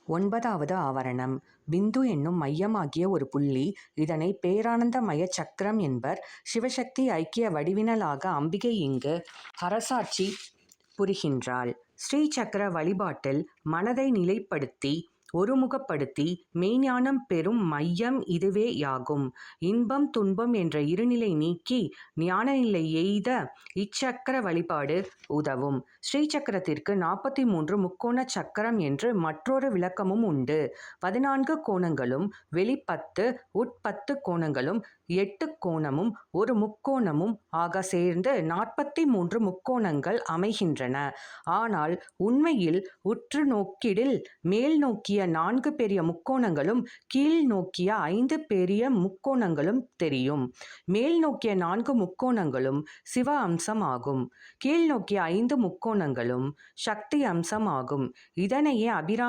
9வது ஆவரணம். பிந்து என்னும் மையமாகிய ஒரு புள்ளி. இதனை பேரானந்தமய சக்கரம் என்பர். சிவசக்தி ஐக்கிய வடிவினளாக அம்பிகை இங்கு அரசாட்சி புரிகின்றாள். ஸ்ரீசக்கர வழிபாட்டில் மனதை நிலைப்படுத்தி ஒருமுகப்படுத்தி மெய்ஞானம் பெறும் மையம் இதுவேயாகும். இன்பம் துன்பம் என்ற இருநிலை நீக்கி ஞான நிலை எய்த இச்சக்கர வழிபாடு உதவும். ஸ்ரீசக்கரத்திற்கு 43 முக்கோண சக்கரம் என்று மற்றொரு விளக்கமும் உண்டு. 14 கோணங்களும் வெளி 10 உட் 10 கோணங்களும் 8 கோணமும் ஒரு முக்கோணமும் ஆக சேர்ந்து 43 முக்கோணங்கள் அமைகின்றன. ஆனால் உண்மையில் உற்று நோக்கிடில் மேல் நோக்கிய 4 பெரிய முக்கோணங்களும் கீழ் நோக்கிய 5 பெரிய முக்கோணங்களும் தெரியும். மேல் நோக்கிய 4 முக்கோணங்களும் சிவ அம்சம் ஆகும். கீழ் நோக்கிய 5 முக்கோணங்களும் சக்தி அம்சம் ஆகும். இதனையே அபிராம